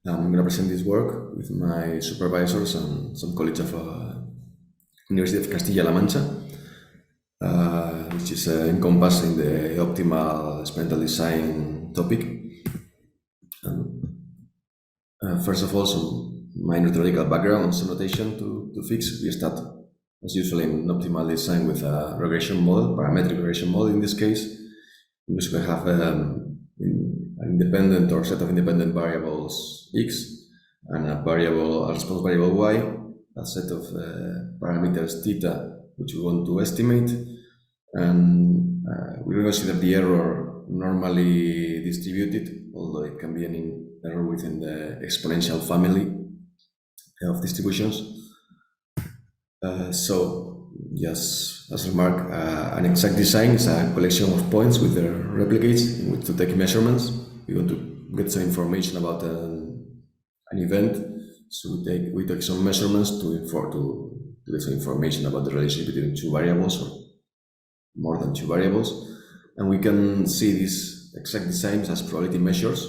I'm going to present this work with my supervisors and some colleagues of University of Castilla-La Mancha, which is encompassing the optimal experimental design topic. First of all, some minor theoretical background, some notation to fix. We start, as usual, in optimal design with a regression model, parametric regression model in this case, in which we have an independent or set of independent variables x and a response variable y, a set of parameters theta, which we want to estimate, and we consider the error normally distributed, although it can be an error within the exponential family of distributions. So, just as a remark, an exact design is a collection of points with their replicates in which to take measurements. We want to get some information about an event, so we take some measurements to get some information about the relationship between two variables or more than two variables, and we can see these exact designs as probability measures.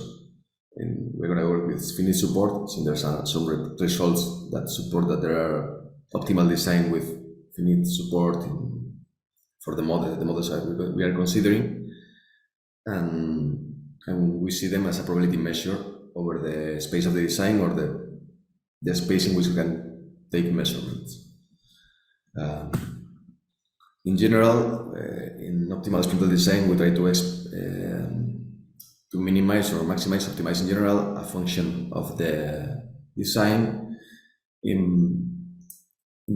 And we're going to work with finite support, so there's some results that support that there are optimal design with finite support for the models that we are considering, and we see them as a probability measure over the space of the design or the space in which we can take measurements. In general, in optimal experimental design, we try to minimize or optimize in general a function of the design. In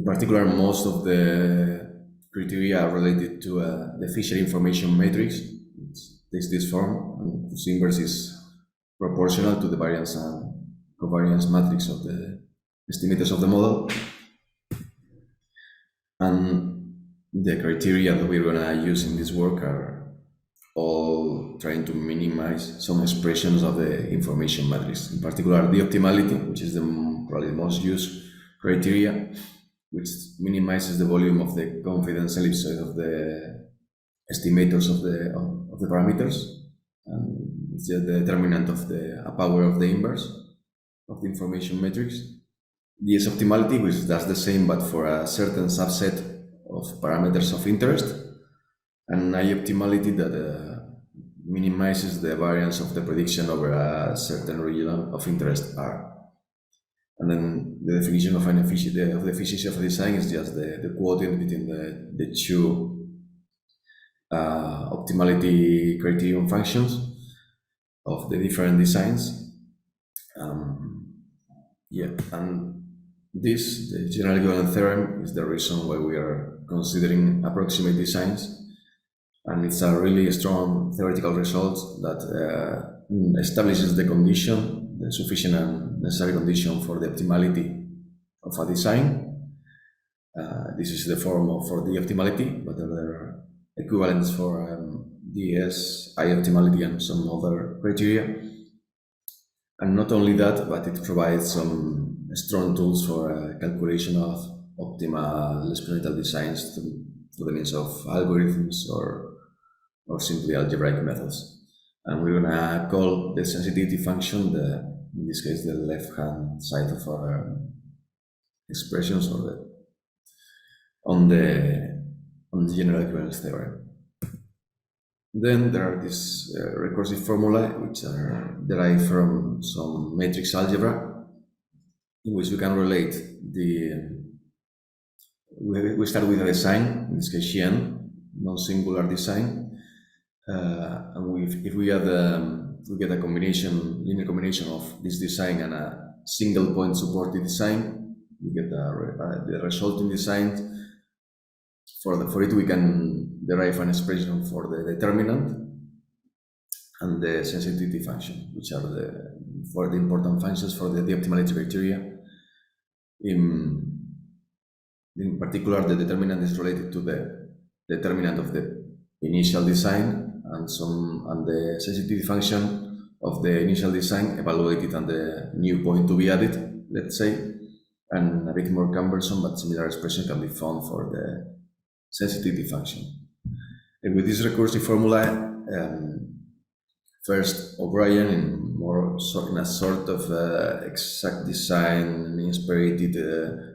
particular, most of the criteria are related to the Fisher information matrix. It takes this form, and whose inverse is proportional to the variance and covariance matrix of the estimators of the model. And the criteria that we're going to use in this work are all trying to minimize some expressions of the information matrix. In particular, the optimality, which is probably the most used criteria, which minimizes the volume of the confidence ellipsoid of the estimators of the parameters, and it's the determinant of a power of the inverse of the information matrix. The S optimality, which does the same but for a certain subset of parameters of interest, and I optimality that minimizes the variance of the prediction over a certain region of interest R. And then the definition of the efficiency of a design is just the quotient between the two optimality criterion functions of the different designs. And the general equivalent theorem is the reason why we are considering approximate designs, and it's a really strong theoretical result that establishes the condition, the sufficient and necessary condition for the optimality of a design. This is the form for the optimality, but there are equivalents for DS, I optimality, and some other criteria. And not only that, but it provides some strong tools for calculation of optimal experimental designs through the means of algorithms or simply algebraic methods. And we're gonna call the sensitivity function, in this case, the left-hand side of our expressions, on the general equivalence theorem. Then there are these recursive formulae, which are derived from some matrix algebra, in which we can relate we start with a design, in this case Xn, non-singular design, and if we get a linear combination of this design and a single point supported design, we get the resulting design. For it, we can derive an expression for the determinant and the sensitivity function, which are the important functions for the optimality criteria. In particular, the determinant is related to the determinant of the initial design, and the sensitivity function of the initial design evaluated on the new point to be added, let's say, and a bit more cumbersome, but similar expression can be found for the sensitivity function. And with this recursive formula, first O'Brien in more in a sort of exact design inspired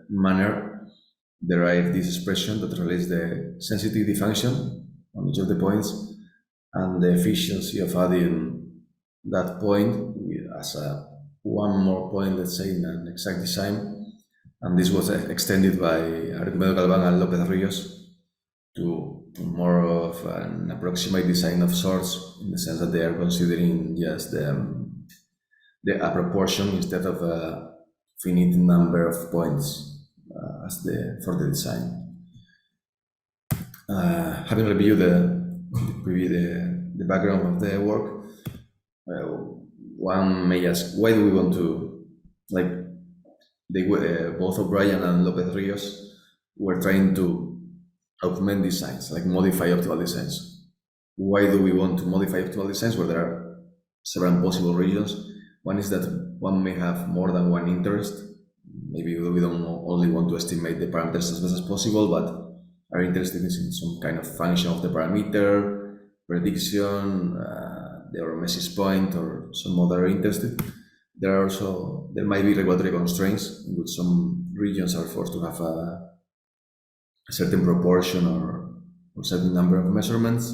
manner, derive this expression that relates the sensitivity function on each of the points and the efficiency of adding that point as a one more point, let's say, in an exact design. And this was extended by Arquimede Galván and López Ríos to more of an approximate design of sorts, in the sense that they are considering just a proportion instead of a finite number of points for the design. Having reviewed the background of the work, one may ask, why do we want to, like, both O'Brien and López Ríos were trying to augment designs, like modify optimal designs. Why do we want to modify optimal designs where there are several possible regions? One is that one may have more than one interest. Maybe we don't only want to estimate the parameters as best as possible, but are interested in some kind of function of the parameter, prediction, the hormesis point, or some other interested. There might be regulatory constraints in which some regions are forced to have a certain proportion or certain number of measurements.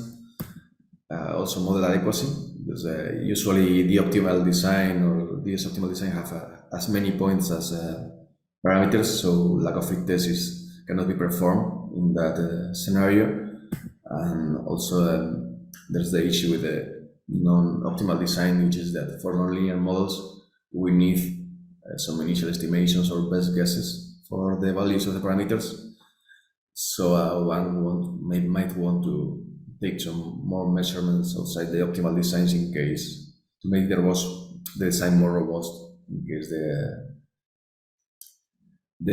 Also model adequacy, because usually the optimal design or the optimal design have as many points as parameters, so lack of fit tests cannot be performed in that scenario. And also there's the issue with the non-optimal design, which is that for nonlinear models we need some initial estimations or best guesses for the values of the parameters. So one might want to take some more measurements outside the optimal designs in case to make the design more robust in case the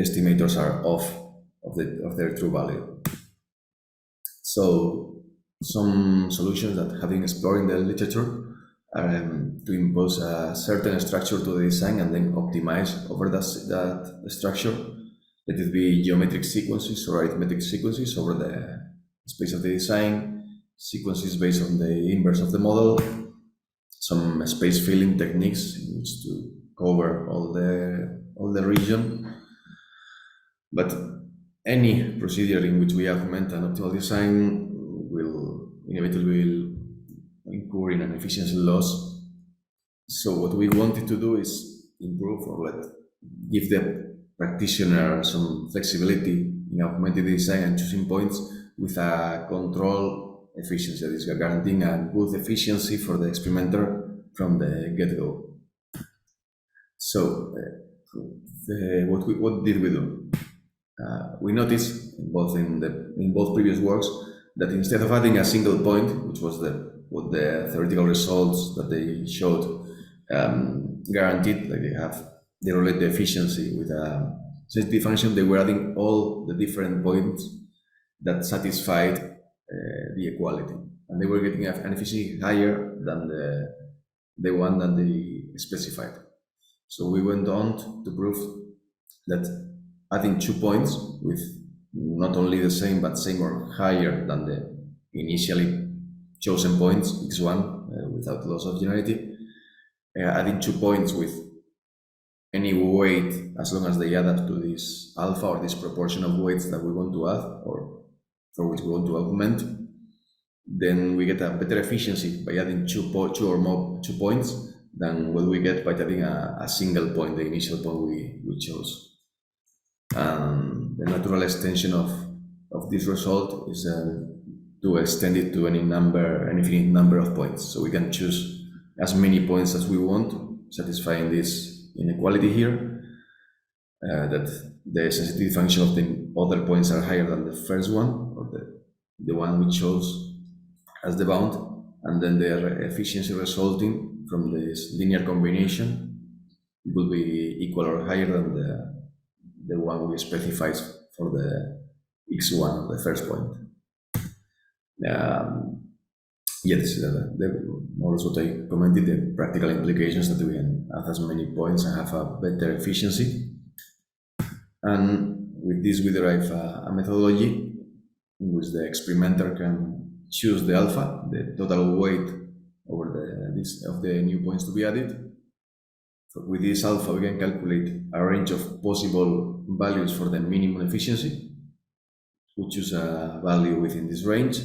estimators are off of their true value. So some solutions that have been explored in the literature are to impose a certain structure to the design and then optimize over that structure. Let it be geometric sequences or arithmetic sequences over the space of the design, sequences based on the inverse of the model, some space filling techniques in which to cover all the region. But any procedure in which we augment an optimal design will inevitably incur in an efficiency loss. So what we wanted to do is improve or give the practitioner some flexibility in augmented design and choosing points with a control efficiency, that is guaranteeing a good efficiency for the experimenter from the get-go. So what did we do? We noticed in both previous works that instead of adding a single point, which was what the theoretical results that they showed guaranteed, like they relate the efficiency with a sensitivity function, they were adding all the different points that satisfied the equality, and they were getting an efficiency higher than the one that they specified. So we went on to prove that adding 2 points with not only the same but same or higher than the initially chosen points, x1, without loss of generality, adding 2 points with any weight as long as they add up to this alpha or this proportion of weights that we want to add or for which we want to augment, then we get a better efficiency by adding 2 points than what we get by adding a single point, the initial point we chose. The natural extension of this result is to extend it to an infinite number of points. So we can choose as many points as we want, satisfying this inequality here, that the sensitivity function of the other points are higher than the first one, or the one we chose as the bound, and then the efficiency resulting from this linear combination will be equal or higher than the one we specified for the x1 of the first point. This is more or less what I commented, the practical implications that we can have as many points and have a better efficiency. And with this we derive a methodology in which the experimenter can choose the alpha, the total weight over of the new points to be added, With this alpha, we can calculate a range of possible values for the minimum efficiency. We choose a value within this range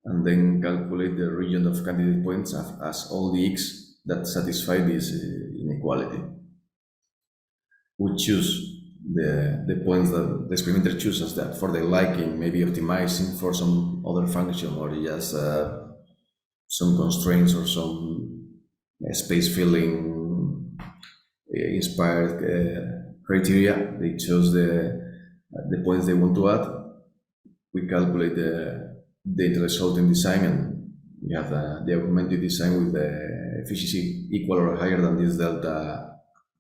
and then calculate the region of candidate points as all the x that satisfy this inequality. We choose the points that the experimenter chooses that for the liking, maybe optimizing for some other function or just some constraints or some space filling inspired criteria. They chose the points they want to add. We calculate the resulting design, and we have the augmented design with the efficiency equal or higher than this delta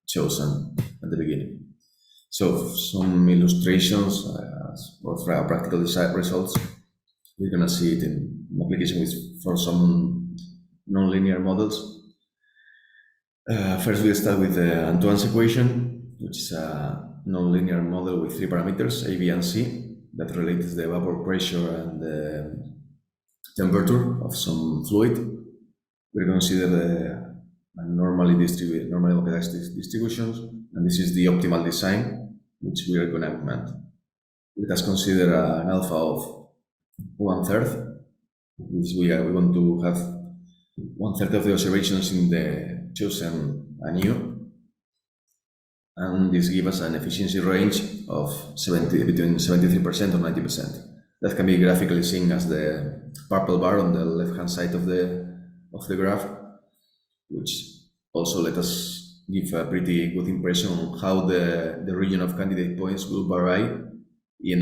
chosen at the beginning. So some illustrations for practical design results. We're gonna see it in application for some nonlinear models. First, we'll start with Antoine's equation, which is a nonlinear model with three parameters, A, B, and C, that relates the vapor pressure and the temperature of some fluid. We're going to consider the normally localized distributions, and this is the optimal design, which we are going to augment. Let us consider an alpha of 1/3, which we want to have 1/3 of the observations in the chosen ANU, and this gives us an efficiency range of between 73% and 90%. That can be graphically seen as the purple bar on the left-hand side of the graph, which also let us give a pretty good impression on how the region of candidate points will vary in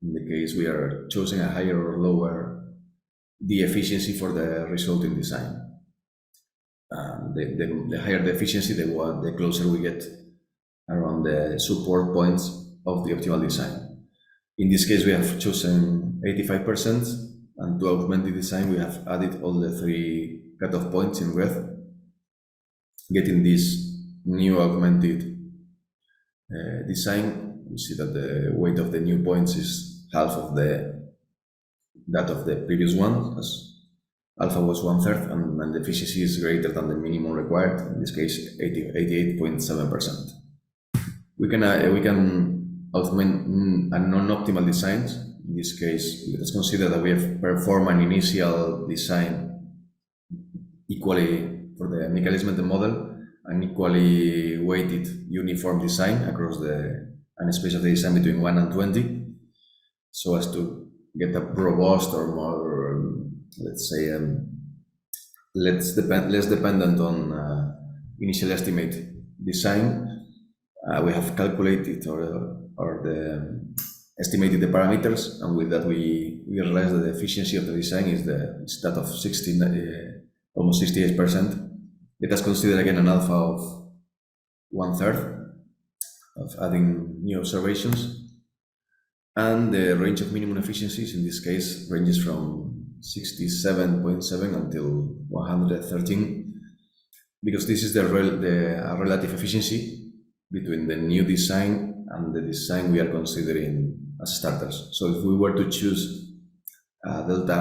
the case we are choosing a higher or lower the efficiency for the resulting design. The higher the efficiency, the closer we get around the support points of the optimal design. In this case, we have chosen 85%, and to augment the design, we have added all the three cutoff points in red, getting this new augmented design. We see that the weight of the new points is half of that of the previous one, as alpha was 1/3, and the efficiency is greater than the minimum required, in this case 88.7%. We can augment a non-optimal designs. In this case, let's consider that we have performed an initial design equally for the Michaelis-Menten model, an equally weighted uniform design across an space of the design between 1 and 20, so as to get a robust or more, let's say, less dependent on initial estimate design. We have calculated or estimated the parameters, and with that we realize that the efficiency of the design is that of almost 68%. Let us consider again an alpha of 1/3 of adding new observations, and the range of minimum efficiencies in this case ranges from 67.7 until 113, because this is the relative efficiency between the new design and the design we are considering as starters. So if we were to choose a delta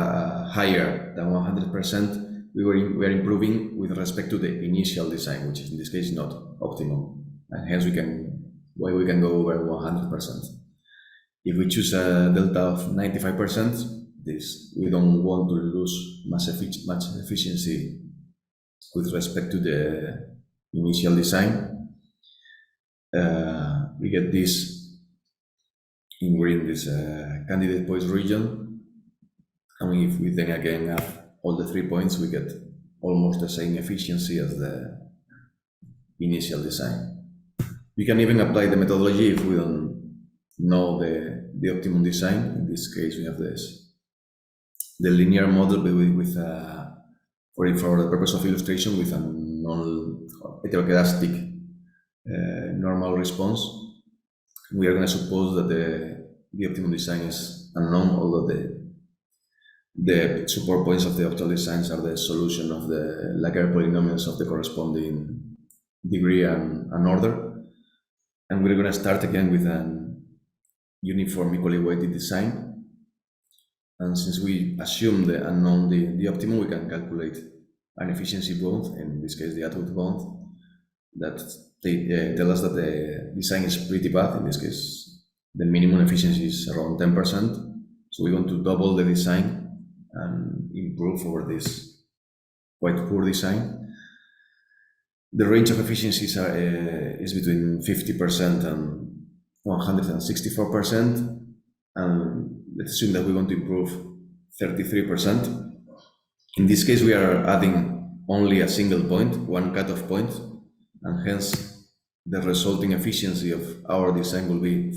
higher than 100%, we are improving with respect to the initial design, which is in this case not optimum, and hence we can go over 100%. If we choose a delta of 95%, we don't want to lose much efficiency with respect to the initial design. We get this in green, this candidate points region, and if we then again have all the 3 points, we get almost the same efficiency as the initial design. We can even apply the methodology if we don't know the optimum design. In this case, we have the linear model with for the purpose of illustration, with a non-heteroscedastic normal response. We are going to suppose that the optimum design is unknown, although the support points of the optimal designs are the solution of the Laguerre polynomials of the corresponding degree and order. And we're going to start again with an uniform equally weighted design. And since we assume the unknown, the optimum, we can calculate an efficiency bound, in this case the Atwood bound, that they tell us that the design is pretty bad. In this case, the minimum efficiency is around 10%. So we want to double the design and improve over this quite poor design. The range of efficiencies is between 50% and 164%, and let's assume that we want to improve 33%. In this case, we are adding only a single point, one cutoff point, and hence the resulting efficiency of our design will be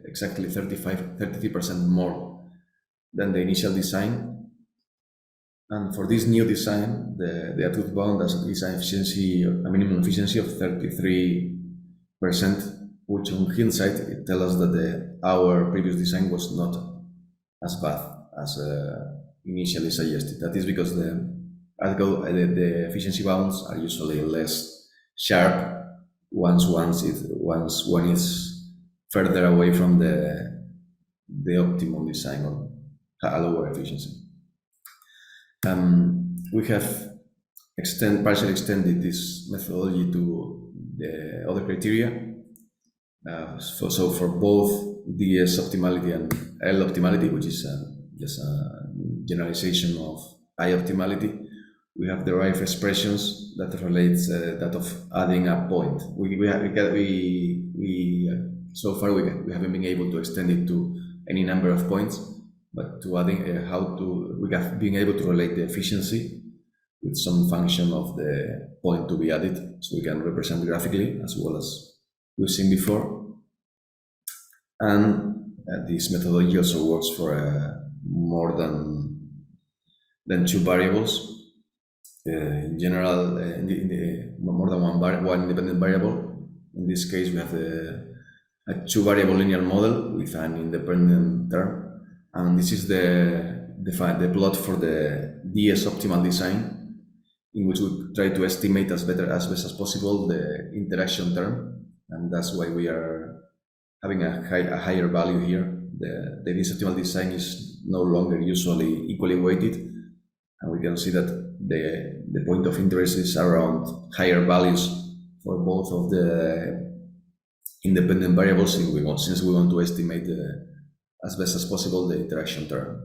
exactly 33% more than the initial design. And for this new design, the truth bound has a design efficiency, a minimum efficiency of 33%, which on hindsight, it tells us that our previous design was not as bad as initially suggested. That is because the efficiency bounds are usually less sharp once one is further away from the optimum design or a lower efficiency. We have partially extended this methodology to the other criteria. So for both DS optimality and L optimality, which is just a generalization of I optimality, we have derived expressions that relates that of adding a point. So far we haven't been able to extend it to any number of points, but to adding we have been able to relate the efficiency with some function of the point to be added, so we can represent graphically as well as we've seen before. And this methodology also works for more than two variables. In general, more than one independent variable. In this case, we have a two-variable linear model with an independent term. And this is the plot for the DS optimal design, in which we try to estimate as best as possible the interaction term, and that's why we are having a higher value here. The DS optimal design is no longer usually equally weighted, and we can see that the point of interest is around higher values for both of the independent variables, since we want to estimate as best as possible the interaction term.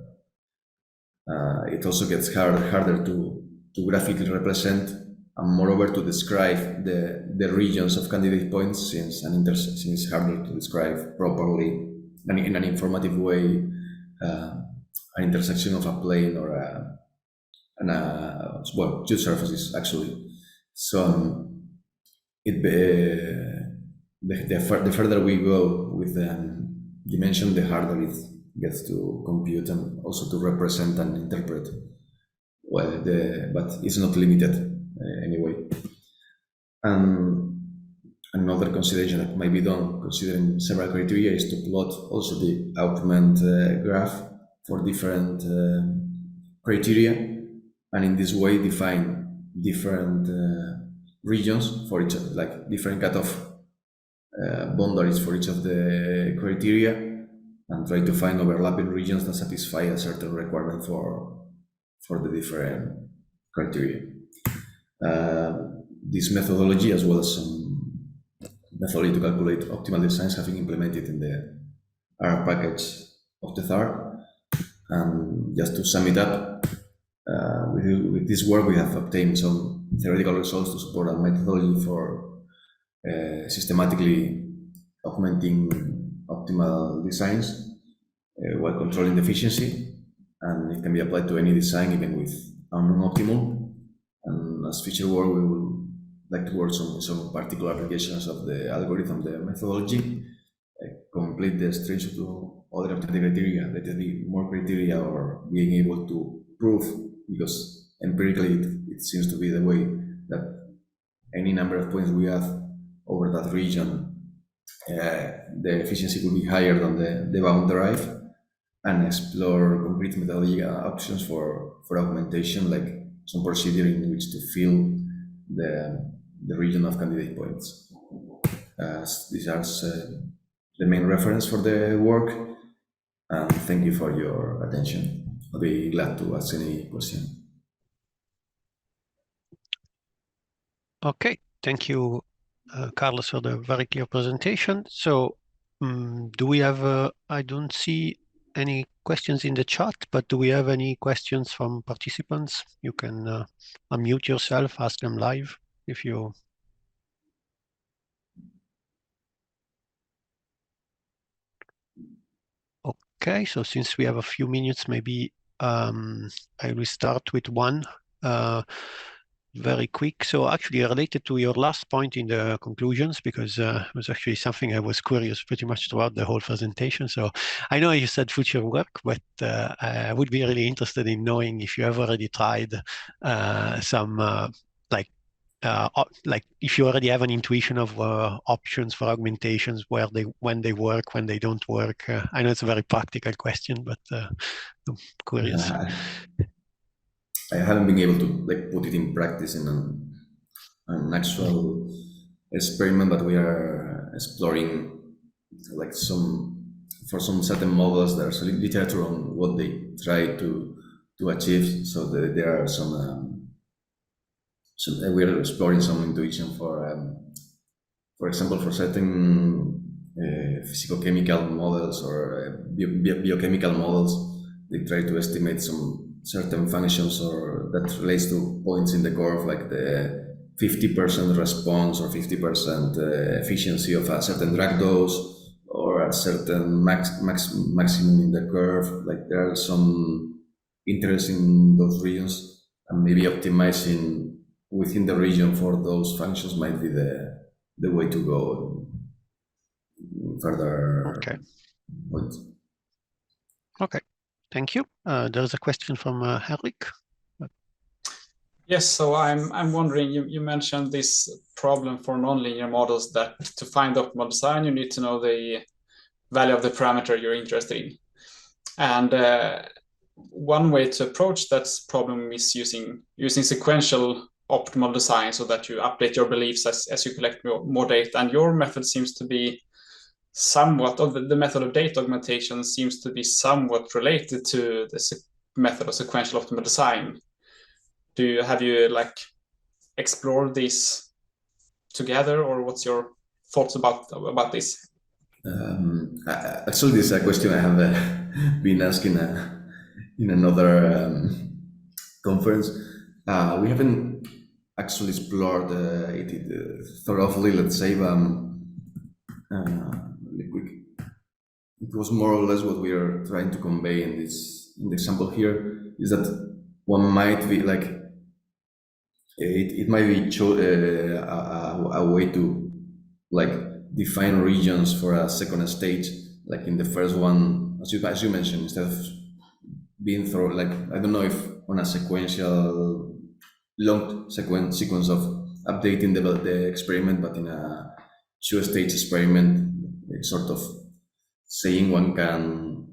It also gets harder to graphically represent, and moreover to describe the regions of candidate points, since it's harder to describe properly and in an informative way an intersection of a plane or two surfaces actually. So the further we go with dimension, the harder it gets to compute and also to represent and interpret. But it's not limited anyway. Another consideration that might be done, considering several criteria, is to plot also the augment graph for different criteria, and in this way define different regions for each, like different cutoff boundaries for each of the criteria, and try to find overlapping regions that satisfy a certain requirement for the different criteria. This methodology, as well as some methodology to calculate optimal designs, have been implemented in the R package of the THAR. Just to sum it up, with this work we have obtained some theoretical results to support a methodology for systematically augmenting optimal designs while controlling the efficiency, and it can be applied to any design, even with non-optimal. And as future work, we will like to work on some particular applications of the algorithm, the methodology, complete the stretch to other objective criteria, relatively more criteria, or being able to prove, because empirically it seems to be the way that any number of points we have over that region, the efficiency will be higher than the bound derived, and explore concrete methodology options for augmentation, like some procedure in which to fill the region of candidate points. These are the main reference for the work, and thank you for your attention. I'll be glad to ask any question. Okay, Thank you, Carlos, for the very clear presentation. So, do we have, I don't see any questions in the chat, but do we have any questions from participants? You can unmute yourself, ask them live if you. Okay, so since we have a few minutes, maybe I will start with one. Very quick. So actually related to your last point in the conclusions, because it was actually something I was curious pretty much throughout the whole presentation. So I know you said future work, but I would be really interested in knowing if you have already tried some like if you already have an intuition of options for augmentations, when they work, when they don't work. I know it's a very practical question, but I'm curious. I haven't been able to like put it in practice in an actual experiment, but we are exploring like for some certain models. There's literature on what they try to achieve. So there are we are exploring some intuition for example, for certain physicochemical models or biochemical models, they try to estimate some certain functions or that relates to points in the curve, like the 50% response or 50% efficiency of a certain drug dose or a certain maximum in the curve. Like there are some interest in those regions, and maybe optimizing within the region for those functions might be the way to go further. Okay. Points. Okay. Thank you. There's a question from Henrik. Yes, so I'm wondering, you mentioned this problem for nonlinear models that to find optimal design, you need to know the value of the parameter you're interested in. And one way to approach that problem is using sequential optimal design so that you update your beliefs as you collect more data. And your method seems to be somewhat, of the method of data augmentation seems to be somewhat related to the method of sequential optimal design. Have you like explored these together, or what's your thoughts about this? Actually, this is a question I have been asking in another conference. We haven't actually explored it thoroughly, let's say, but really quick. It was more or less what we are trying to convey in the example here is that one might be like it might be a way to like define regions for a second stage, like in the first one, as you mentioned, instead of being through like I don't know if on a sequential long sequence of updating the experiment, but in a two-stage experiment, it's sort of saying one can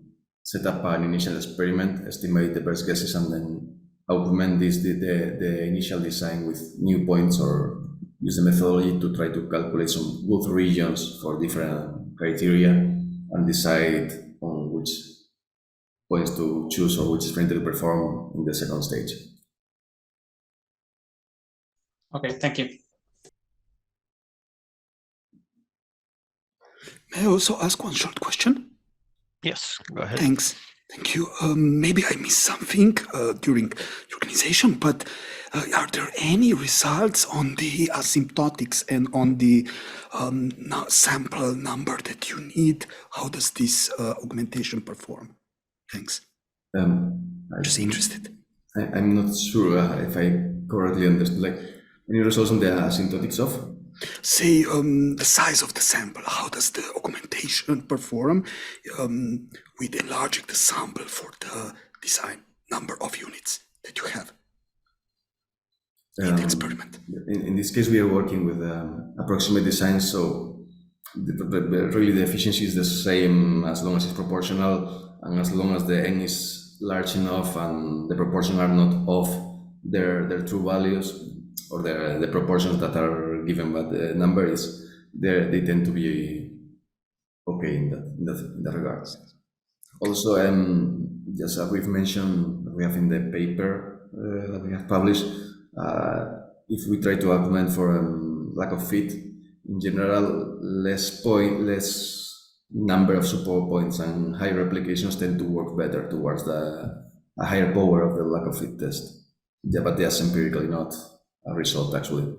set up an initial experiment, estimate the best guesses, and then augment the initial design with new points or use the methodology to try to calculate some good regions for different criteria and decide on which points to choose or which sprint to perform in the second stage. Okay, thank you. May I also ask one short question? Yes, go ahead. Thanks. Thank you. Maybe I missed something during the organization, but are there any results on the asymptotics and on the sample number that you need? How does this augmentation perform? Thanks. I'm just interested. I'm not sure if I correctly understood. Like, any results on the asymptotics of? Say the size of the sample. How does the augmentation perform with enlarging the sample for the design number of units that you have in the experiment? In this case, we are working with approximate design, so really the efficiency is the same as long as it's proportional and as long as the n is large enough and the proportions are not off their true values or the proportions that are given by the number is they tend to be okay in that regard. Also, just as we've mentioned, we have in the paper that we have published, if we try to augment for lack of fit, in general, less number of support points and higher applications tend to work better towards a higher power of the lack of fit test. Yeah, but that's empirically not a result actually.